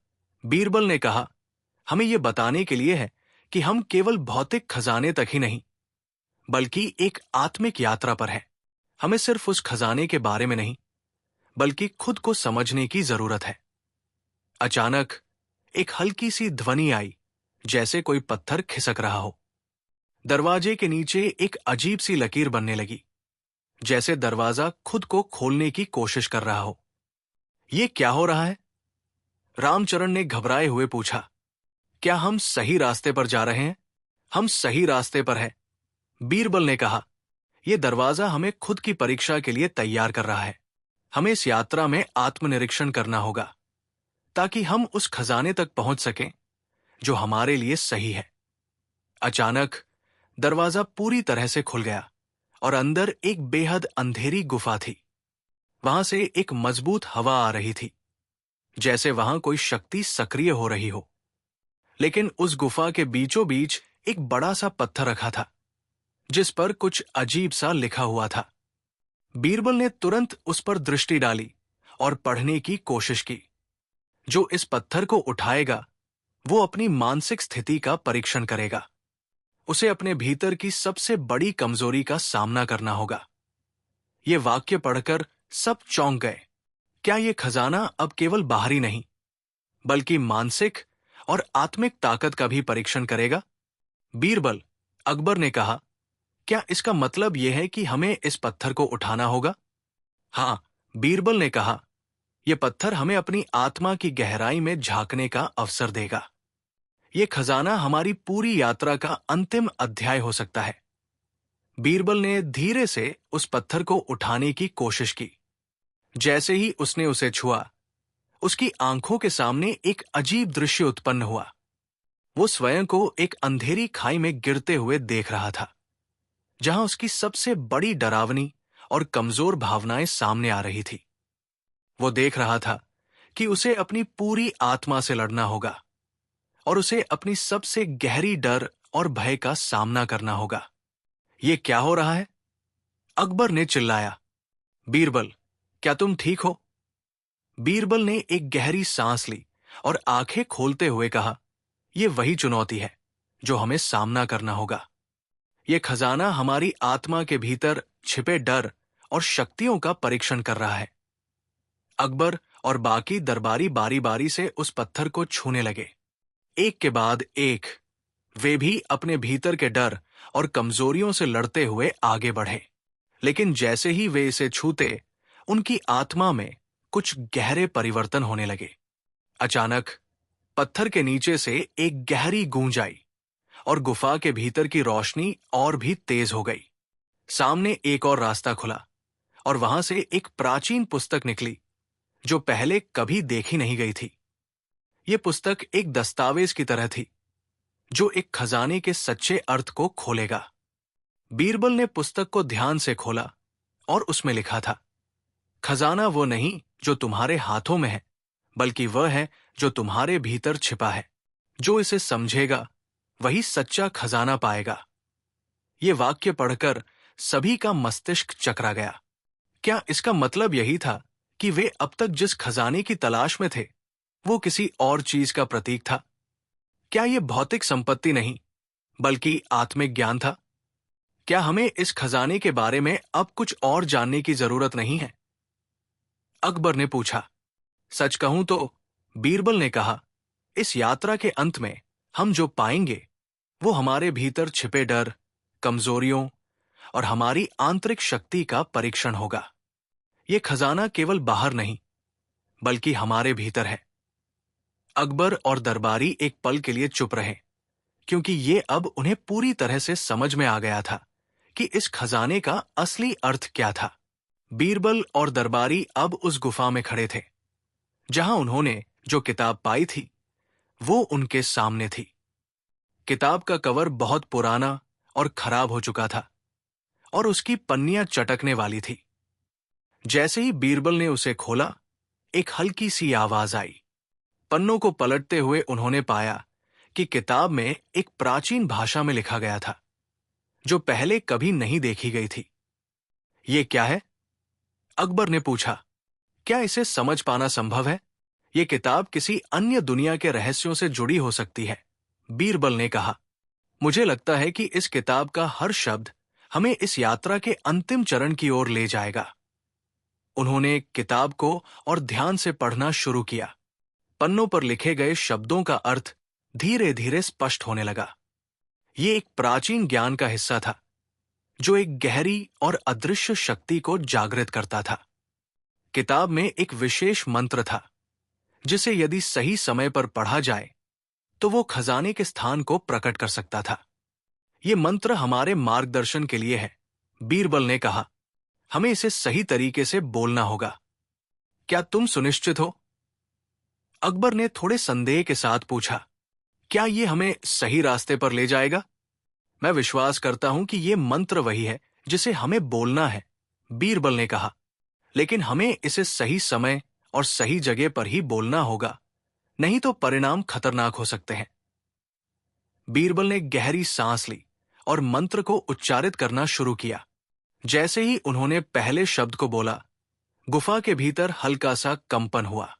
बीरबल ने कहा, हमें यह बताने के लिए है कि हम केवल भौतिक खजाने तक ही नहीं, बल्कि एक आत्मिक यात्रा पर हैं। हमें सिर्फ उस खजाने के बारे में नहीं, बल्कि खुद को समझने की जरूरत है। अचानक एक हल्की सी ध्वनि आई, जैसे कोई पत्थर खिसक रहा हो। दरवाजे के नीचे एक अजीब सी लकीर बनने लगी, जैसे दरवाजा खुद को खोलने की कोशिश कर रहा हो। यह क्या हो रहा है? रामचरण ने घबराए हुए पूछा। क्या हम सही रास्ते पर जा रहे हैं? हम सही रास्ते पर हैं, बीरबल ने कहा। यह दरवाजा हमें खुद की परीक्षा के लिए तैयार कर रहा है। हमें इस यात्रा में आत्मनिरीक्षण करना होगा, ताकि हम उस खजाने तक पहुंच सकें जो हमारे लिए सही है। अचानक दरवाजा पूरी तरह से खुल गया और अंदर एक बेहद अंधेरी गुफा थी। वहां से एक मजबूत हवा आ रही थी, जैसे वहां कोई शक्ति सक्रिय हो रही हो। लेकिन उस गुफा के बीचों बीच एक बड़ा सा पत्थर रखा था, जिस पर कुछ अजीब सा लिखा हुआ था। बीरबल ने तुरंत उस पर दृष्टि डाली और पढ़ने की कोशिश की। जो इस पत्थर को उठाएगा, वो अपनी मानसिक स्थिति का परीक्षण करेगा। उसे अपने भीतर की सबसे बड़ी कमजोरी का सामना करना होगा। ये वाक्य पढ़कर सब चौंक गए। क्या ये खजाना अब केवल बाहरी नहीं, बल्कि मानसिक और आत्मिक ताकत का भी परीक्षण करेगा? बीरबल, अकबर ने कहा, क्या इसका मतलब यह है कि हमें इस पत्थर को उठाना होगा? हाँ, बीरबल ने कहा, यह पत्थर हमें अपनी आत्मा की गहराई में झांकने का अवसर देगा। यह खजाना हमारी पूरी यात्रा का अंतिम अध्याय हो सकता है। बीरबल ने धीरे से उस पत्थर को उठाने की कोशिश की। जैसे ही उसने उसे छुआ, उसकी आंखों के सामने एक अजीब दृश्य उत्पन्न हुआ। वो स्वयं को एक अंधेरी खाई में गिरते हुए देख रहा था, जहां उसकी सबसे बड़ी डरावनी और कमजोर भावनाएं सामने आ रही थी। वो देख रहा था कि उसे अपनी पूरी आत्मा से लड़ना होगा और उसे अपनी सबसे गहरी डर और भय का सामना करना होगा। ये क्या हो रहा है? अकबर ने चिल्लाया। बीरबल, क्या तुम ठीक हो? बीरबल ने एक गहरी सांस ली और आंखें खोलते हुए कहा, यह वही चुनौती है जो हमें सामना करना होगा। यह खजाना हमारी आत्मा के भीतर छिपे डर और शक्तियों का परीक्षण कर रहा है। अकबर और बाकी दरबारी बारी बारी से उस पत्थर को छूने लगे। एक के बाद एक वे भी अपने भीतर के डर और कमजोरियों से लड़ते हुए आगे बढ़े। लेकिन जैसे ही वे इसे छूते, उनकी आत्मा में कुछ गहरे परिवर्तन होने लगे। अचानक पत्थर के नीचे से एक गहरी गूंज आई और गुफा के भीतर की रोशनी और भी तेज हो गई। सामने एक और रास्ता खुला और वहां से एक प्राचीन पुस्तक निकली जो पहले कभी देखी नहीं गई थी। यह पुस्तक एक दस्तावेज की तरह थी जो एक खजाने के सच्चे अर्थ को खोलेगा। बीरबल ने पुस्तक को ध्यान से खोला और उसमें लिखा था, खजाना वो नहीं जो तुम्हारे हाथों में है, बल्कि वह है जो तुम्हारे भीतर छिपा है। जो इसे समझेगा वही सच्चा खजाना पाएगा। ये वाक्य पढ़कर सभी का मस्तिष्क चकरा गया। क्या इसका मतलब यही था कि वे अब तक जिस खजाने की तलाश में थे, वो किसी और चीज का प्रतीक था? क्या यह भौतिक संपत्ति नहीं, बल्कि आत्मिक ज्ञान था? क्या हमें इस खजाने के बारे में अब कुछ और जानने की जरूरत नहीं है? अकबर ने पूछा। सच कहूं तो, बीरबल ने कहा, इस यात्रा के अंत में हम जो पाएंगे वो हमारे भीतर छिपे डर, कमजोरियों और हमारी आंतरिक शक्ति का परीक्षण होगा। ये खजाना केवल बाहर नहीं, बल्कि हमारे भीतर है। अकबर और दरबारी एक पल के लिए चुप रहे, क्योंकि ये अब उन्हें पूरी तरह से समझ में आ गया था कि इस खजाने का असली अर्थ क्या था। बीरबल और दरबारी अब उस गुफा में खड़े थे, जहां उन्होंने जो किताब पाई थी वो उनके सामने थी। किताब का कवर बहुत पुराना और खराब हो चुका था और उसकी पन्नियां चटकने वाली थी। जैसे ही बीरबल ने उसे खोला, एक हल्की सी आवाज आई। पन्नों को पलटते हुए उन्होंने पाया कि किताब में एक प्राचीन भाषा में लिखा गया था, जो पहले कभी नहीं देखी गई थी। ये क्या है? अकबर ने पूछा। क्या इसे समझ पाना संभव है? ये किताब किसी अन्य दुनिया के रहस्यों से जुड़ी हो सकती है। बीरबल ने कहा। मुझे लगता है कि इस किताब का हर शब्द हमें इस यात्रा के अंतिम चरण की ओर ले जाएगा। उन्होंने किताब को और ध्यान से पढ़ना शुरू किया। पन्नों पर लिखे गए शब्दों का अर्थ धीरे धीरे स्पष्ट होने लगा। ये एक प्राचीन ज्ञान का हिस्सा था, जो एक गहरी और अदृश्य शक्ति को जागृत करता था। किताब में एक विशेष मंत्र था, जिसे यदि सही समय पर पढ़ा जाए तो वो खजाने के स्थान को प्रकट कर सकता था। ये मंत्र हमारे मार्गदर्शन के लिए है, बीरबल ने कहा। हमें इसे सही तरीके से बोलना होगा। क्या तुम सुनिश्चित हो? अकबर ने थोड़े संदेह के साथ पूछा। क्या ये हमें सही रास्ते पर ले जाएगा? मैं विश्वास करता हूं कि ये मंत्र वही है जिसे हमें बोलना है, बीरबल ने कहा। लेकिन हमें इसे सही समय और सही जगह पर ही बोलना होगा, नहीं तो परिणाम खतरनाक हो सकते हैं। बीरबल ने गहरी सांस ली और मंत्र को उच्चारित करना शुरू किया। जैसे ही उन्होंने पहले शब्द को बोला, गुफा के भीतर हल्का सा कंपन हुआ।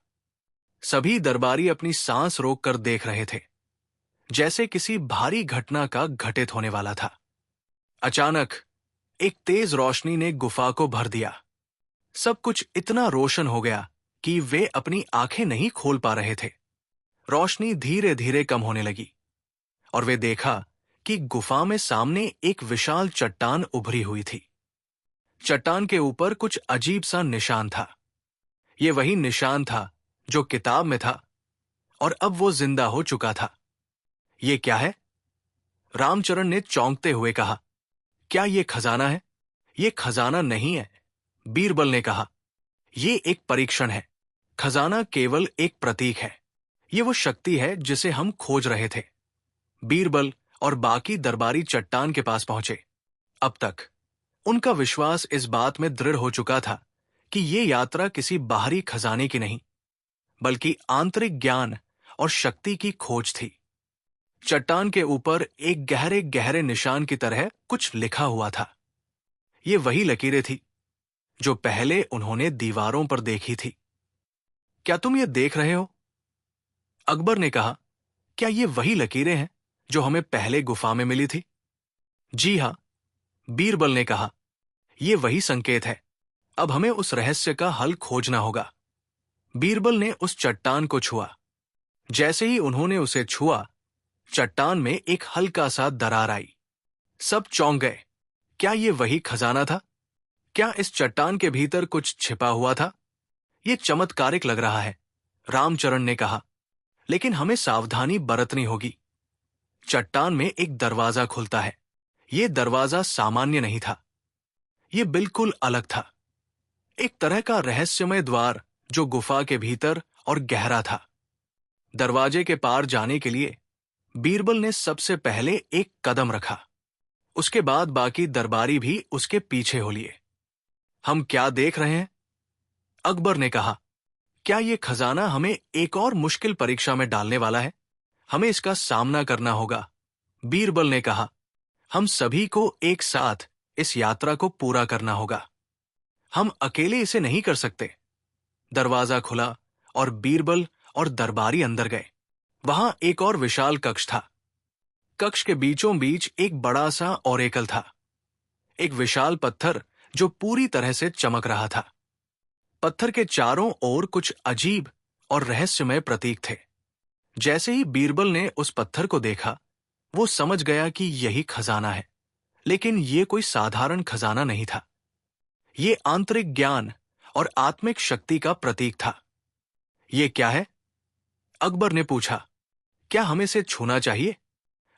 सभी दरबारी अपनी सांस रोककर देख रहे थे, जैसे किसी भारी घटना का घटित होने वाला था। अचानक एक तेज रोशनी ने गुफा को भर दिया। सब कुछ इतना रोशन हो गया कि वे अपनी आंखें नहीं खोल पा रहे थे। रोशनी धीरे धीरे कम होने लगी और वे देखा कि गुफा में सामने एक विशाल चट्टान उभरी हुई थी। चट्टान के ऊपर कुछ अजीब सा निशान था। ये वही निशान था जो किताब में था, और अब वो जिंदा हो चुका था। ये क्या है? रामचरण ने चौंकते हुए कहा। क्या ये खजाना है? ये खजाना नहीं है, बीरबल ने कहा। ये एक परीक्षण है। खजाना केवल एक प्रतीक है। ये वो शक्ति है जिसे हम खोज रहे थे। बीरबल और बाकी दरबारी चट्टान के पास पहुंचे। अब तक उनका विश्वास इस बात में दृढ़ हो चुका था कि ये यात्रा किसी बाहरी खजाने की नहीं, बल्कि आंतरिक ज्ञान और शक्ति की खोज थी। चट्टान के ऊपर एक गहरे गहरे निशान की तरह कुछ लिखा हुआ था। ये वही लकीरें थी जो पहले उन्होंने दीवारों पर देखी थी। क्या तुम ये देख रहे हो? अकबर ने कहा। क्या ये वही लकीरें हैं जो हमें पहले गुफा में मिली थी? जी हां, बीरबल ने कहा। ये वही संकेत है। अब हमें उस रहस्य का हल खोजना होगा। बीरबल ने उस चट्टान को छुआ। जैसे ही उन्होंने उसे छुआ, चट्टान में एक हल्का सा दरार आई। सब चौंक गए। क्या ये वही खजाना था? क्या इस चट्टान के भीतर कुछ छिपा हुआ था? ये चमत्कारिक लग रहा है, रामचरण ने कहा। लेकिन हमें सावधानी बरतनी होगी। चट्टान में एक दरवाजा खुलता है। ये दरवाजा सामान्य नहीं था। ये बिल्कुल अलग था। एक तरह का रहस्यमय द्वार जो गुफा के भीतर और गहरा था। दरवाजे के पार जाने के लिए बीरबल ने सबसे पहले एक कदम रखा। उसके बाद बाकी दरबारी भी उसके पीछे हो लिए। हम क्या देख रहे हैं? अकबर ने कहा। क्या ये खजाना हमें एक और मुश्किल परीक्षा में डालने वाला है? हमें इसका सामना करना होगा, बीरबल ने कहा। हम सभी को एक साथ इस यात्रा को पूरा करना होगा। हम अकेले इसे नहीं कर सकते। दरवाजा खुला और बीरबल और दरबारी अंदर गए। वहां एक और विशाल कक्ष था। कक्ष के बीचों बीच एक बड़ा सा ओरेकल था, एक विशाल पत्थर जो पूरी तरह से चमक रहा था। पत्थर के चारों ओर कुछ अजीब और रहस्यमय प्रतीक थे। जैसे ही बीरबल ने उस पत्थर को देखा, वो समझ गया कि यही खजाना है। लेकिन ये कोई साधारण खजाना नहीं था। ये आंतरिक ज्ञान और आत्मिक शक्ति का प्रतीक था। ये क्या है? अकबर ने पूछा। क्या हमें इसे छूना चाहिए?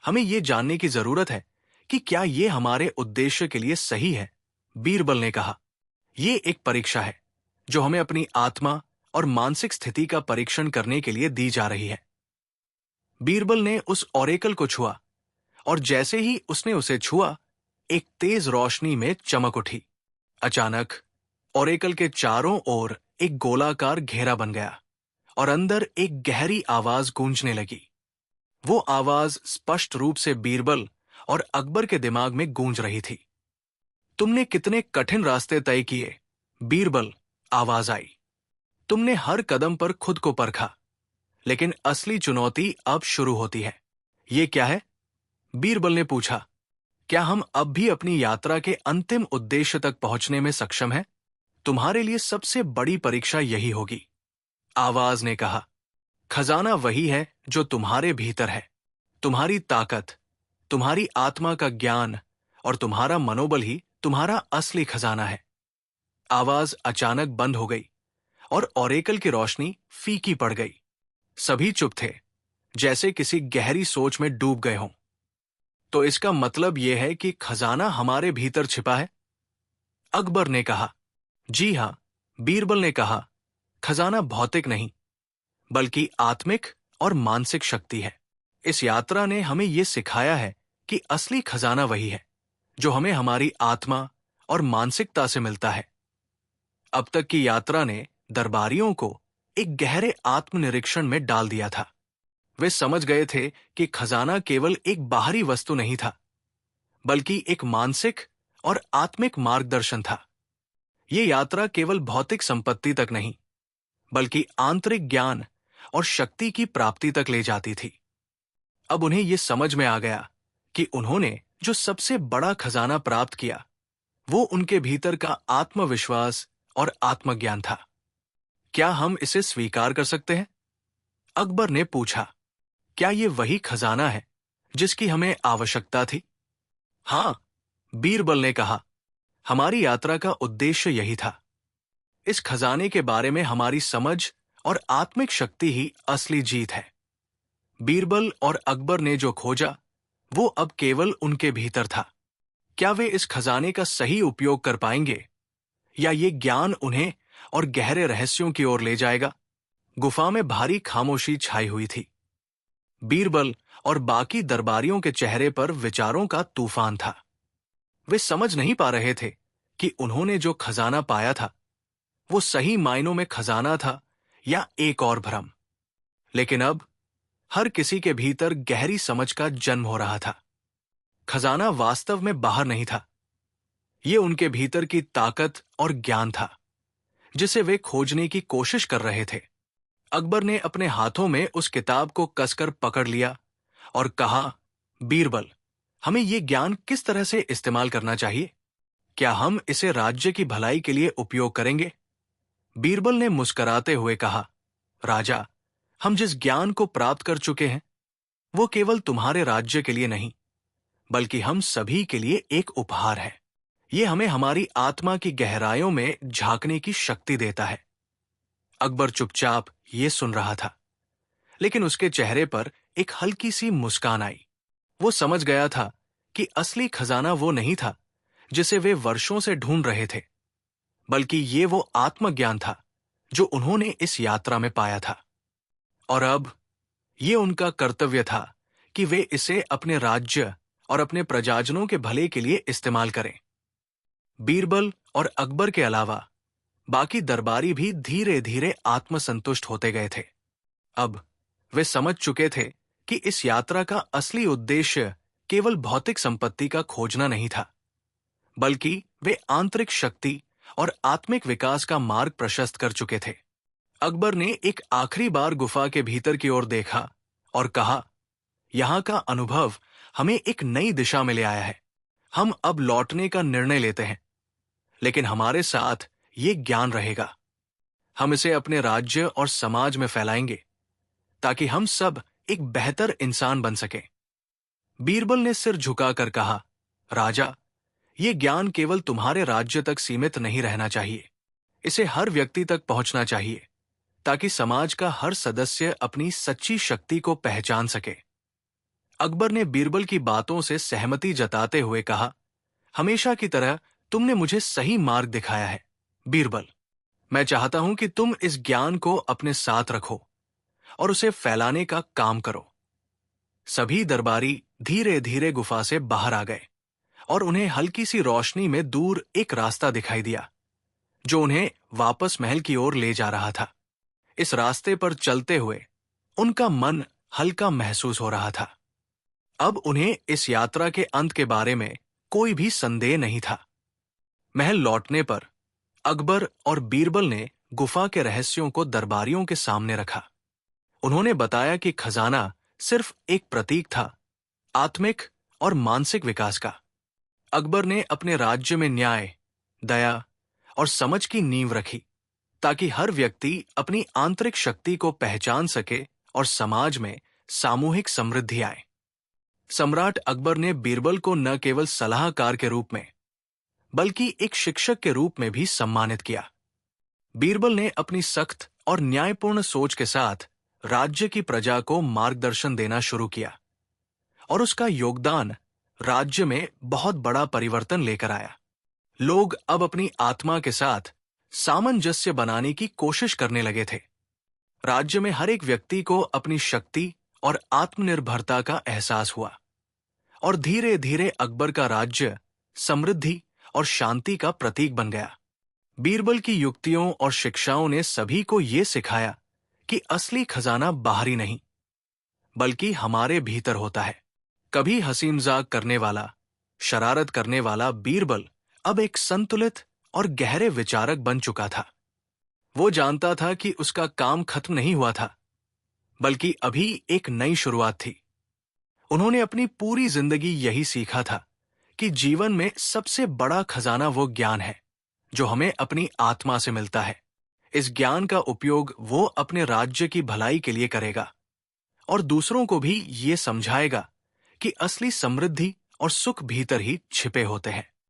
हमें ये जानने की जरूरत है कि क्या ये हमारे उद्देश्य के लिए सही है, बीरबल ने कहा। ये एक परीक्षा है जो हमें अपनी आत्मा और मानसिक स्थिति का परीक्षण करने के लिए दी जा रही है। बीरबल ने उस ओरेकल को छुआ, और जैसे ही उसने उसे छुआ, एक तेज रोशनी में चमक उठी। अचानक ओरेकल के चारों ओर एक गोलाकार घेरा बन गया और अंदर एक गहरी आवाज गूंजने लगी। वो आवाज स्पष्ट रूप से बीरबल और अकबर के दिमाग में गूंज रही थी। तुमने कितने कठिन रास्ते तय किए। बीरबल, आवाज आई। तुमने हर कदम पर खुद को परखा, लेकिन असली चुनौती अब शुरू होती है। ये क्या है? बीरबल ने पूछा। क्या हम अब भी अपनी यात्रा के अंतिम उद्देश्य तक पहुंचने में सक्षम हैं? तुम्हारे लिए सबसे बड़ी परीक्षा यही होगी, आवाज ने कहा। खजाना वही है जो तुम्हारे भीतर है। तुम्हारी ताकत, तुम्हारी आत्मा का ज्ञान और तुम्हारा मनोबल ही तुम्हारा असली खजाना है। आवाज अचानक बंद हो गई और ओरेकल की रोशनी फीकी पड़ गई। सभी चुप थे, जैसे किसी गहरी सोच में डूब गए हों। तो इसका मतलब यह है कि खजाना हमारे भीतर छिपा है? अकबर ने कहा। जी हां, बीरबल ने कहा। खजाना भौतिक नहीं, बल्कि आत्मिक और मानसिक शक्ति है। इस यात्रा ने हमें यह सिखाया है कि असली खजाना वही है जो हमें हमारी आत्मा और मानसिकता से मिलता है। अब तक की यात्रा ने दरबारियों को एक गहरे आत्मनिरीक्षण में डाल दिया था। वे समझ गए थे कि खजाना केवल एक बाहरी वस्तु नहीं था, बल्कि एक मानसिक और आत्मिक मार्गदर्शन था। ये यात्रा केवल भौतिक संपत्ति तक नहीं, बल्कि आंतरिक ज्ञान और शक्ति की प्राप्ति तक ले जाती थी। अब उन्हें यह समझ में आ गया कि उन्होंने जो सबसे बड़ा खजाना प्राप्त किया, वो उनके भीतर का आत्मविश्वास और आत्मज्ञान था। क्या हम इसे स्वीकार कर सकते हैं? अकबर ने पूछा। क्या ये वही खजाना है जिसकी हमें आवश्यकता थी? हां, बीरबल ने कहा। हमारी यात्रा का उद्देश्य यही था। इस खजाने के बारे में हमारी समझ और आत्मिक शक्ति ही असली जीत है। बीरबल और अकबर ने जो खोजा, वो अब केवल उनके भीतर था। क्या वे इस खजाने का सही उपयोग कर पाएंगे, या ये ज्ञान उन्हें और गहरे रहस्यों की ओर ले जाएगा? गुफा में भारी खामोशी छाई हुई थी। बीरबल और बाकी दरबारियों के चेहरे पर विचारों का तूफान था। वे समझ नहीं पा रहे थे कि उन्होंने जो खजाना पाया था, वो सही मायनों में खजाना था या एक और भ्रम। लेकिन अब हर किसी के भीतर गहरी समझ का जन्म हो रहा था। खजाना वास्तव में बाहर नहीं था, ये उनके भीतर की ताकत और ज्ञान था, जिसे वे खोजने की कोशिश कर रहे थे। अकबर ने अपने हाथों में उस किताब को कसकर पकड़ लिया और कहा, बीरबल, हमें ये ज्ञान किस तरह से इस्तेमाल करना चाहिए? क्या हम इसे राज्य की भलाई के लिए उपयोग करेंगे? बीरबल ने मुस्कुराते हुए कहा, राजा, हम जिस ज्ञान को प्राप्त कर चुके हैं, वो केवल तुम्हारे राज्य के लिए नहीं, बल्कि हम सभी के लिए एक उपहार है। ये हमें हमारी आत्मा की गहराइयों में झांकने की शक्ति देता है। अकबर चुपचाप ये सुन रहा था, लेकिन उसके चेहरे पर एक हल्की सी मुस्कान आई। वो समझ गया था कि असली खजाना वो नहीं था जिसे वे वर्षों से ढूंढ रहे थे, बल्कि ये वो आत्मज्ञान था जो उन्होंने इस यात्रा में पाया था। और अब ये उनका कर्तव्य था कि वे इसे अपने राज्य और अपने प्रजाजनों के भले के लिए इस्तेमाल करें। बीरबल और अकबर के अलावा बाकी दरबारी भी धीरे धीरे आत्मसंतुष्ट होते गए थे। अब वे समझ चुके थे कि इस यात्रा का असली उद्देश्य केवल भौतिक संपत्ति का खोजना नहीं था, बल्कि वे आंतरिक शक्ति और आत्मिक विकास का मार्ग प्रशस्त कर चुके थे। अकबर ने एक आखिरी बार गुफा के भीतर की ओर देखा और कहा, यहां का अनुभव हमें एक नई दिशा में ले आया है। हम अब लौटने का निर्णय लेते हैं, लेकिन हमारे साथ ये ज्ञान रहेगा। हम इसे अपने राज्य और समाज में फैलाएंगे, ताकि हम सब एक बेहतर इंसान बन सकें। बीरबल ने सिर झुकाकर कहा, राजा, ये ज्ञान केवल तुम्हारे राज्य तक सीमित नहीं रहना चाहिए। इसे हर व्यक्ति तक पहुंचना चाहिए, ताकि समाज का हर सदस्य अपनी सच्ची शक्ति को पहचान सके। अकबर ने बीरबल की बातों से सहमति जताते हुए कहा, हमेशा की तरह तुमने मुझे सही मार्ग दिखाया है। बीरबल, मैं चाहता हूं कि तुम इस ज्ञान को अपने साथ रखो और उसे फैलाने का काम करो। सभी दरबारी धीरे धीरे गुफा से बाहर आ गए और उन्हें हल्की सी रोशनी में दूर एक रास्ता दिखाई दिया, जो उन्हें वापस महल की ओर ले जा रहा था। इस रास्ते पर चलते हुए उनका मन हल्का महसूस हो रहा था। अब उन्हें इस यात्रा के अंत के बारे में कोई भी संदेह नहीं था। महल लौटने पर अकबर और बीरबल ने गुफा के रहस्यों को दरबारियों के सामने रखा। उन्होंने बताया कि खजाना सिर्फ एक प्रतीक था, आत्मिक और मानसिक विकास का। अकबर ने अपने राज्य में न्याय, दया और समझ की नींव रखी, ताकि हर व्यक्ति अपनी आंतरिक शक्ति को पहचान सके और समाज में सामूहिक समृद्धि आए। सम्राट अकबर ने बीरबल को न केवल सलाहकार के रूप में, बल्कि एक शिक्षक के रूप में भी सम्मानित किया। बीरबल ने अपनी सख्त और न्यायपूर्ण सोच के साथ राज्य की प्रजा को मार्गदर्शन देना शुरू किया, और उसका योगदान राज्य में बहुत बड़ा परिवर्तन लेकर आया। लोग अब अपनी आत्मा के साथ सामंजस्य बनाने की कोशिश करने लगे थे। राज्य में हर एक व्यक्ति को अपनी शक्ति और आत्मनिर्भरता का एहसास हुआ, और धीरे धीरे अकबर का राज्य समृद्धि और शांति का प्रतीक बन गया। बीरबल की युक्तियों और शिक्षाओं ने सभी को यह सिखाया कि असली खजाना बाहरी नहीं, बल्कि हमारे भीतर होता है। कभी हंसी मजाक करने वाला, शरारत करने वाला बीरबल अब एक संतुलित और गहरे विचारक बन चुका था। वो जानता था कि उसका काम खत्म नहीं हुआ था, बल्कि अभी एक नई शुरुआत थी। उन्होंने अपनी पूरी जिंदगी यही सीखा था कि जीवन में सबसे बड़ा खजाना वो ज्ञान है जो हमें अपनी आत्मा से मिलता है। इस ज्ञान का उपयोग वो अपने राज्य की भलाई के लिए करेगा, और दूसरों को भी ये समझाएगा कि असली समृद्धि और सुख भीतर ही छिपे होते हैं।